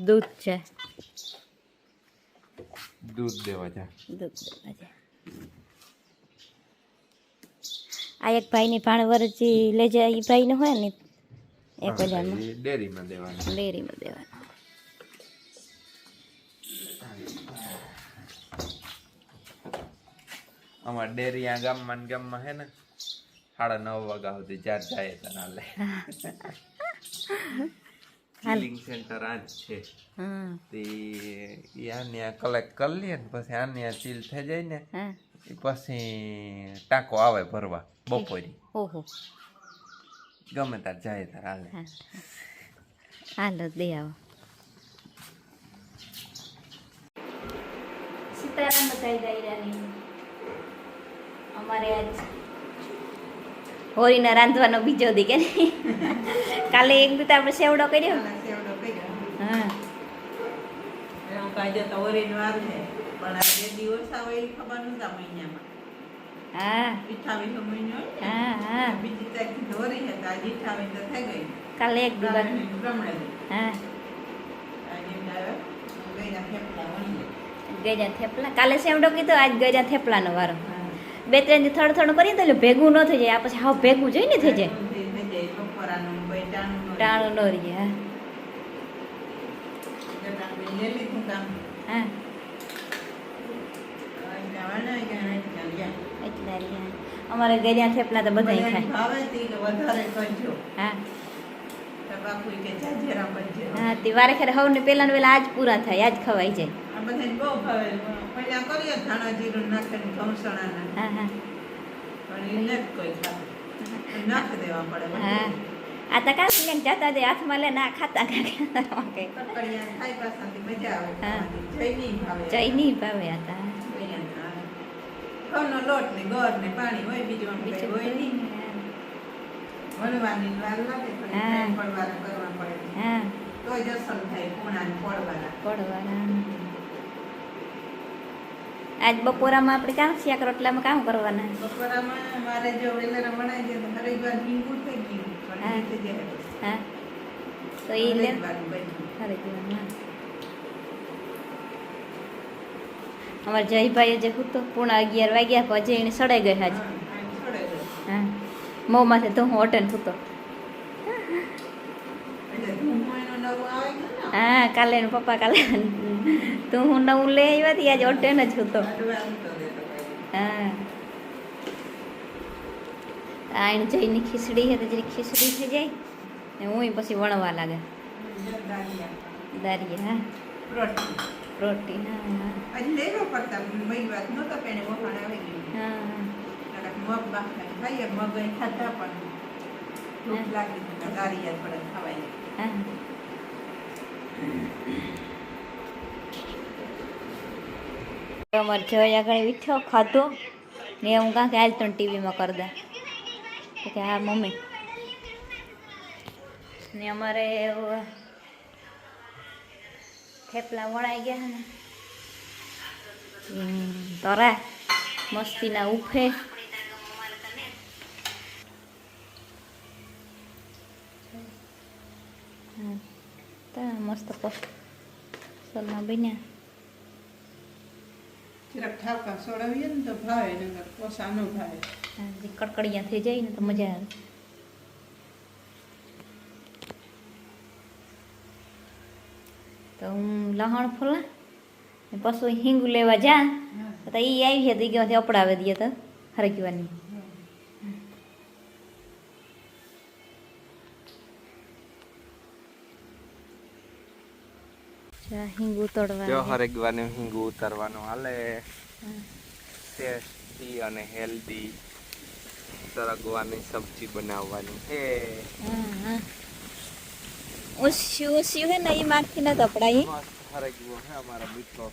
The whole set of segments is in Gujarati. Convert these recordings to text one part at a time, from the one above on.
દૂધ છે, દૂધ દેવા જા. દૂધ દેવા છે. આ એક ભાઈની ભાણ વરજી લઈ જાય એ ભાઈનું હોય ને 1000માં ડેરીમાં દેવાનું. ડેરીમાં દેવાનું. અમારે ડેરી આ ગામમાં ને ગામમાં હે ને 9:30 વાગ્યા સુધી ચાર જાય તને લે. ચિલિંગ સેન્ટર આ જ છે. તે આને કલેક્ટ કરી લે ને પછી આને ચીલ થઈ જાય ને પછી ટાંકો આવે ભરવા બપોરે. ઓહો, ગમે તાર જાય તાર હાલે. હાલો દે આવો. સીતારામ બધાઈ દાયરાની અમારે આજ હોળીને રાંધવાનો બીજો દી કે નહીં. કાલે એક દી તો આપણે સેવડો કર્યો. હા કાલે એક દિવસ હા ગજા થેપલા. કાલે સેવડો કીધો, આજ ગજા થેપલાનો વારો. 2-3 દી થોડું કરીએ તો એટલે ભેગું ન થઈ જાય. આ પછી હાવ ભેગું જોઈને થઈ જાય, ટાણું ન રહી. હા એટલા રહ્યા. અમારે ગજા થેપલા તો બધા ખાય. હા હા તે વારે ખેરે હવ ને પેલા ને પેલા આજ પૂરા થાય, આજ ખવાઈ જાય. હા હા હા આ તો કામ લઈને જતા દે હાથમાં લે ના ખાતા જઈ નહીં ભાવે. હતા લોટ ને ગોળ ને પાણી હોય, બીજું હોય નહીં. વણવાની વાર લાગે પણ પડવાળા કરવા પડે. હા તો જ અસલ થાય કોણા ને પડવાળા. આજ બપોરામાં આપણે કામ શાક રોટલામાં કામ કરવાના. બપોરામાં મારે જો વેલેરા બનાવી દે તો હરિદ્વાર હિંગુ થઈ ગયું. હા તો એ લે હરિદ્વાર. અમારે જયભાઈ જે હતો 11:30 વાગ્યા પછી એને સડાઈ ગઈ. હાજ હા મોંમાંથી તો હું હોટેલ હતો. હા કાલે પપ્પા કાલે તું હું નવું લઈ આવ્યા હતી, આજે હોટેલ જ હતો. હા આ એને જઈને ખીચડી હતી, જરી ખીચડી થઈ જાય ને હું પછી વણવા લાગે. દારિયા હા પ્રોટીન. હા અમારે જય આગળ વીઠો ખાધો ને હું કાંક હાલ તો ટીવીમાં કરી દે કે હા મમ્મી. ને અમારે થેપલા વણાઈ ગયા ને તરા મસ્તીના ઉફે. મસ્ત પસંદમાં બન્યા. ઠાકા સોડાવીએ ને તો ભાવે, નકર કોસા ન ભાવે. કડકડિયા થઈ જાય ને તો મજા આવે. તો હું લહણ ફોલા પછી હિંગ લેવા જા તો એ આવી છે તો એ ગયો અપડાવે દઈએ તો હરકવાની. હિંગ ઉતરવા હરગવાનું હિંગ ઉતારવાનું હાલે. ટેસ્ટી અને હેલ્ધી સરગવાની સબ્જી બનાવવાની છે. ઓછું ઓછું હે ને એ માગથી ન કપડાય. હરગવો હે અમારા મિત્રો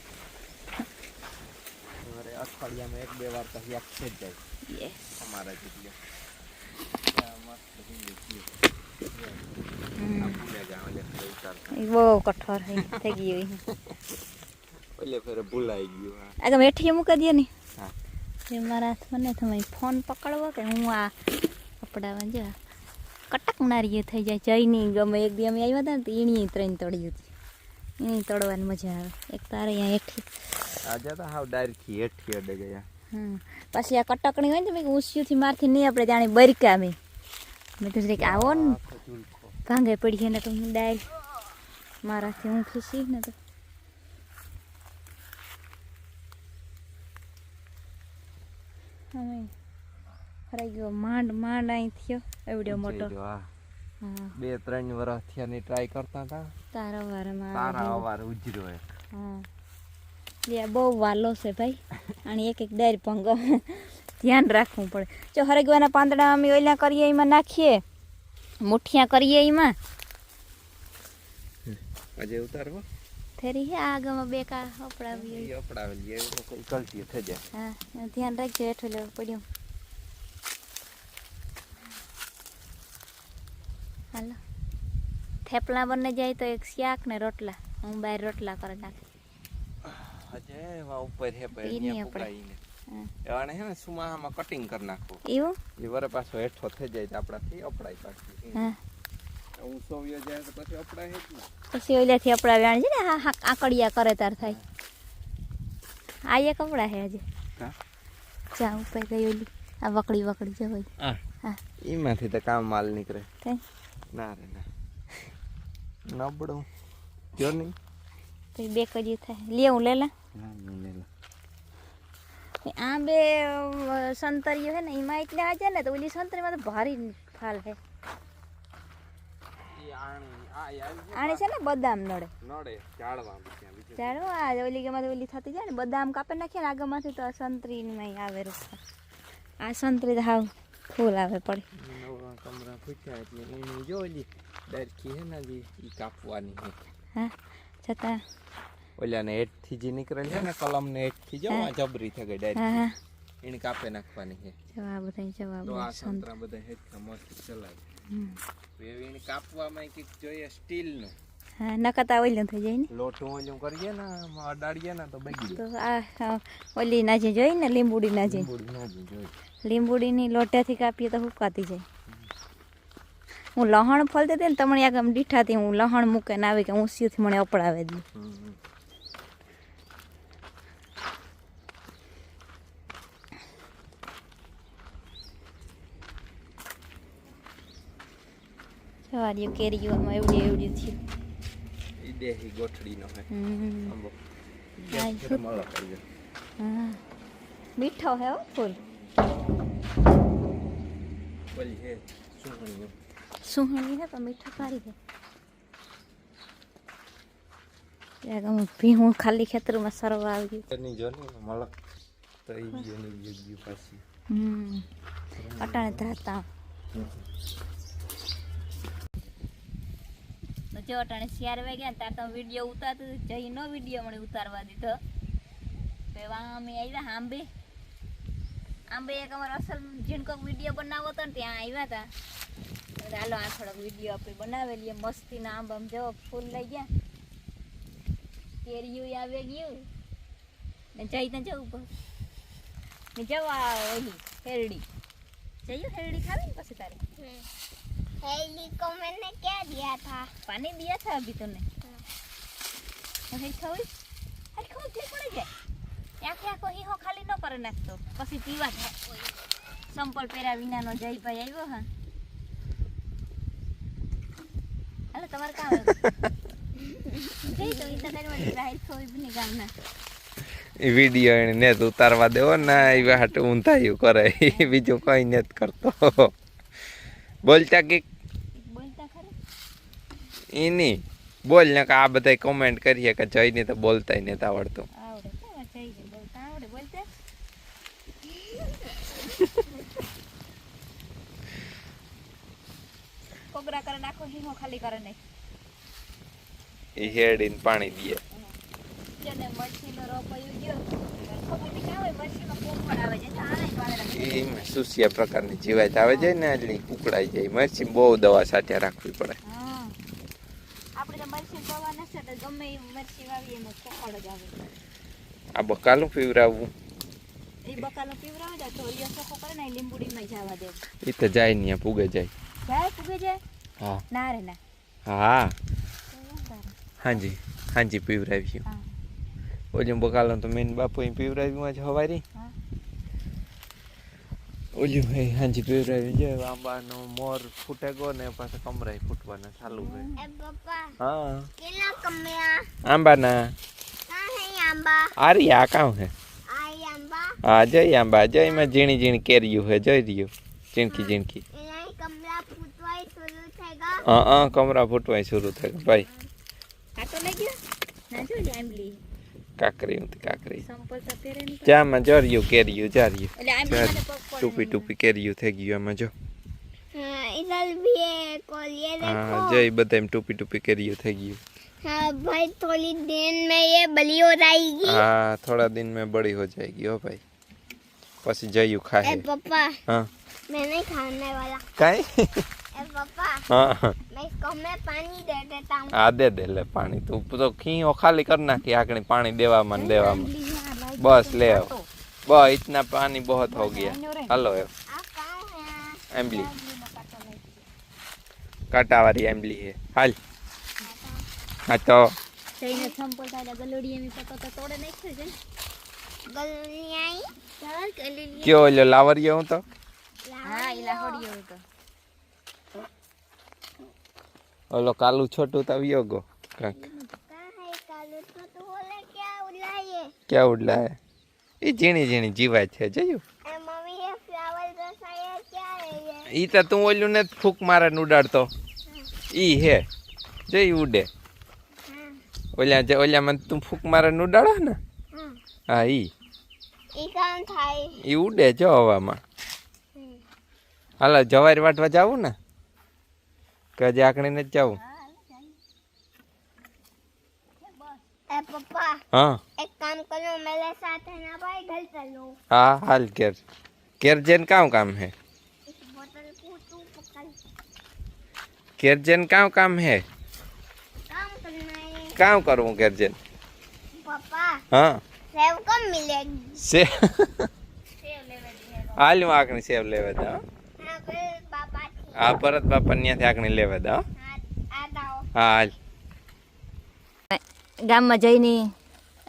અઠવાડિયામાં 1-2 વાર તો યાદ થઈ જાય અમારા જેટલી. બહુ કઠોર થઈ ગયું. ઓલે ફેરે ભૂલાઈ ગયું. આગળ મેઠી મૂકી દે ને મારા હાથમાં ને તમે ફોન પકડવો કે હું આ કપડામાં જો કટક નારીએ થઈ જાય. જઈ નહીં ગમે. એક દી અમે આવ્યા હતા ને તો એની 3 તળિયું હતી. એ તળવાની મજા આવે એક તારે અહીંયા હેઠી આજે તો હાવ ડાયરેક્ટ હેઠી અડે ગયા. હા પછી આ કટકણી હોય ને તો મેં ઊંચીથી મારથી નહીં આપણે જાણે બરકા મેં તો જરીક આવો ને આખો ચૂલખો. ભાંગે પડી છે ને તો હું ડાયલ મારાથી હું ખીસી ને તો ફરાઈ ગયો માંડ માંડ અહીં થયો એવડો મોટો જો આ હા 2-3 વર્ષ થયાની ટ્રાય કરતા હતા. તારા વારમાં તારા અવાર ઉજર્યો એક. હા લે બહુ વાલો છે ભાઈ અને એક એક ડાયર ભંગો ધ્યાન રાખવું પડે જો હરગવાના પાંદડા અમે ઓલા કરીએ એમાં નાખીએ મુઠિયા કરીએ એમાં આજે ઉતારવો ફેરી હે આગમાં બે કા અપડાવીએ એ અપડાવેલી એનો કોઈ ગલતી થઈ જાય. હા ધ્યાન રાખજો હેઠો લેવું પડ્યું હાલો થેપલા બને જાય તો એક શાક ને રોટલા હું બહાર રોટલા કરી નાખી આજે વા ઉપર હે ભાઈ ઈ નહીં અહીંયા પુગાઈને એવાને હે ને સુમાહામાં કટિંગ કરી નાખો એવું એ વરે પાછો હેઠો થઈ જાય તો આપણાથી અપડાઈ પાછી. હા હું સોવ્યો જાય તો પછી અપડાય જ ને. પછી ઓલાથી અપડાવ્યા છે ને હા આકડિયા કરે તાર થાય આ એક કપડા હે આજે હા જા ઉપર ગઈ ઓલી આ વકડી વકડી જવાય આ હા એમાંથી તો કામ માલ નીકળે. કઈ ના રે ના નબળું જો નહીં તો બે કજી થાય લે હું લેલા હા લે લે. આ બે સંતરીઓ હે ને એમાં એટલે આ છે ને તો ઓલી સંતરીમાં તો ભારી ફાલ હે ઈ આણી આને છે ને બદામ નડે નડે ઝાડવા બીજા ચાલો આ ઓલી ગેમાં ઓલી થતી જાય ને બદામ કાપે નાખીએ ને આગળમાંથી તો આ સંતરીમાં આવે રૂપા આ સંતરી તો હાવ ફૂલ આવે પડે નવરા કમરા ફૂટ્યા એટલે એની જો ઓલી ડરકી હે ને ઈ કાપવાની હે. હા છતાં ઓલાને હેઠથી જે નીકળેલ છે ને કલમને હેઠથી જો આ જબરી થઈ ગઈ ડાયરેક્ટ હા એને કાપે નાખવાની છે. જવાબ બધા જવાબ તો આ સંતરા બધા હેઠા મસ્ત ચલાય એને કાપવામાં કંઈક જોઈએ સ્ટીલનું હા નકતા ઓલી થઈ જાય ને લોટું ઓલું કરીએ ને આમાં અડાડીએ ને તો બગી તો આ ઓલી નાજી જોઈ ને લીંબુડી નાજી જોઈએ. લીંબુડીની લોટેથી કાપીએ તો હુકાતી જાય હું લહણ ફલતી હતી ને તમને આગળ દીઠાથી હું લહણ મૂકે ને આવી કે ઊંચીથી મને અપડાવે દઉં સવારીઓ કેરીઓ આમાં એવડી એવડી થયું ઈ દેહી ગોઠડીનો હે આંબો હા, દેખી મળો કરી હા મીઠો હે હો ફૂલ બોલી હે સુહણીઓ સુહાણી હે પણ મીઠો સારી છે ત્યાં ભીહું ખાલી ખેતરમાં સરવા આવી એની જો ને મળક તો ઈ ગયું પાછી અટાણે ધાતા જો અટાણે 4 વાગ્યા તાર તો વિડીયો ઉતારતો જઈ નો વિડીયો મને ઉતારવા દીધો તો એવા અમે આવ્યા આંબે એક અમારો અસલ ઝીણકોક વિડીયો બનાવો હતો ને ત્યાં આવ્યા હતા હાલો આ થોડોક વિડીયો આપણે બનાવેલી મસ્તીના આંબા જો ફૂલ લઈ ગયા કેરીયું આવી ગયું ને જઈને જવું ને જવા ઓલી હેરડી જઈએ હેરડી ખાવી ને પછી તારે हेली को मैंने क्या दिया था? पानी दिया था अभी तूने अरे खोई दे पड़े जाए क्या को ही हो खाली न करे नाखतो પછી પીવા થાય સંપલ પેરા વિનાનો જયભાઈ આવ્યો હા હાલો તમારે કામ જઈ તો ઈ તો કરવાની રાહી ખોઈ બની ગામના એ વિડીયો એને નેત ઉતારવા દેવો ને એ હાટ ઊંધાયું કરે બીજું કઈ નેત કરતો બોલતા કે બોલતા ખરે એની બોલ ને કે આ બધા કોમેન્ટ કરીએ કે જઈને તો બોલતાય નથી આવડતું આવડે તો જઈને બોલતા આવડે બોલતે કોગરા કરે નાખો હિંગો ખાલી કરે નહીં એ હેડીને પાણી દે જેને મરચીનો રોપાયું ગયો ખબર નહીં ક્યાં હોય મરચીમાં પોપડ આવે છે આને વાળા એ સુસિયા પ્રકારની જીવાત આવે છે ને એટલે ઉકળાઈ જાય મરચી બહુ દવા સાટ્યા રાખવી પડે હા આપણે તો મરચી દવા નથી તો ગમે એ મરચી વાવીએ એમાં પોપડ જ આવે આ બકાલું પીવરાવવું એ બકાલો પીવરાવે જાય તો ઓલિયો સોખો કરે ને લીંબુડીમાં જવા દે એ તો જાય ને પૂગે જાય જાય પૂગે જાય હા ના રે ના હા હાજી હાંજી પીવરાવ્યું હા. ઓલું બકાલો તો મેન બાપુ પીવરાવ્યું આજ હવારી હા. ઓલું હે હાંજી પીવરાવ્યું જો આંબાનો મોર ફૂટે ગયો ને પાછા કમરાય ફૂટવાના ચાલુ હે ए पापा હા केला कमया આંબાના कहाँ है आंबा આરી આ કામ હે आई आंबा હા જઈ આંબા જઈમાં ઝીણી ઝીણી કેરીયું હે જોઈ રહ્યું ઝીણકી ઝીણકી एना कमला फूटवाई शुरू थेगा હા કમરા ફૂટવાય શરૂ થાય ભાઈ કાંટો લઈ ગયો ના જો લે આંબલી કાકરી ઉતી કાકરી સંપલ તો પહેરે નહીં ચામાં જર્યું કેરીયું જાર્યું એટલે આંબલી મને પગ પડે ટૂપી ટૂપી કેરીયું થઈ ગયું એમાં જો हाँ इधर भी है कोलिए હા देखो જઈ બધા ટૂપી ટૂપી કેરીયું થઈ ગયું हाँ भाई थोड़ी देर में ये बली हो जाएगी हाँ थोड़ा दिन में बड़ी हो जाएगी हो भाई પછી જયું ए ખાય पापा हाँ मैं नहीं खाने वाला કાઈ ए पापा हाँ मैं इसको मैं पानी दे देता हूँ આ દે લે પાણી તું તો ખીઓ ખાલી કર નાખી આકડી પાણી દેવામાં ને દેવામાં બસ ले आओ बस इतना पानी बहुत हो गया हेलो आप कहाँ हैं एम्बली काटा वाली एम्बली है हाल हाँ तो જઈને સંપલ થાય ગલોડી એમી પતો તો તોડે નાખ્યો છે गलनी आई चल गलनी क्यों लो लावरियो हूँ तो હા ઈલા હોડિયો તો ओलो कालू छोटू तो वियो गो काक कहाँ है कालू तो बोले क्या उड़ाइए क्या उड़ला है ये झीणी झीणी जीवा है जयू ए मम्मी ये फ्लावर जैसा ये क्या है ये ई तो तू ओलू ने फूक मारे उड़ाड़तो ई है जय उड़े हाँ ओल्या मन तू फूक मारे उड़ाड़ो ने हाँ हाँ ई ये कौन था ई उड़े जो हवामां हालो जवारी वाटवा जावू ने કે હજી આકડી ને જાવું ए पापा હા एक काम करो मेरे साथ है ना भाई घर चलो હા હાલ કેર જેન કામ है इस बोतल को तू पकड़ केर जेन काम है काम करना है काम करूँ केर जेन पापा हाँ सेव कब मिलेगी से हाल हूँ आकड़ी सेव लेवे दो हाँ फिर पापा थी आ परत बापा न्याથી આકડી લેવે દો हाँ आता हो હા હાલ ગામમાં જઈને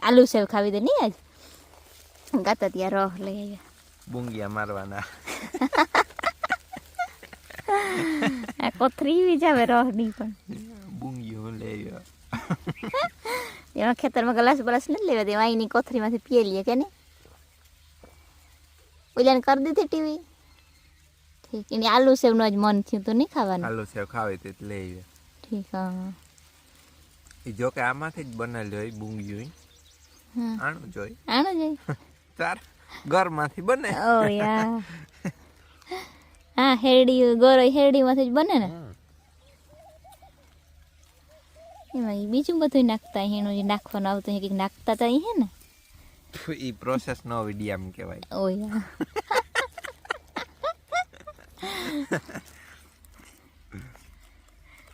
આલુ સેવ ખાવી દે નહીં આજ ગાતા ત્યાં રહ લઈ આવ્યા બુંગિયા મારવાના આ કોથરી જ આવે રહની પણ બુંગિયો લઈ આવ્યો એમાં ખેતરમાં ગ્લાસ બલાસ નથી લેવા દે વાઈની કોથરીમાંથી પીએ લઈએ કે નહીં ઓલાને કરી દીધી ટીવી ઠીક એની આલુ સેવનું જ મન થયું તો નહીં ખાવાનું આલુ સેવ ખાવી તે લઈ આવ્યો ઠીક હા ઈ જો કે આમાંથી જ બનેલી હોય બુંગિયો હા આણું જોઈ આણો જઈ તાર ઘરમાંથી બને ઓ યા હા હેરડી ગોરોઈ હેરડીમાંથી જ બને ને એમાં ઈ બીજું બધું નાખતા એનું જે નાખવાનું આવતું કંઈક નાખતા હતા હે ને ઈ પ્રોસેસ નો વિડીયામ કહેવાય ઓ યા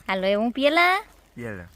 હાલો એ હું પેલા યેલા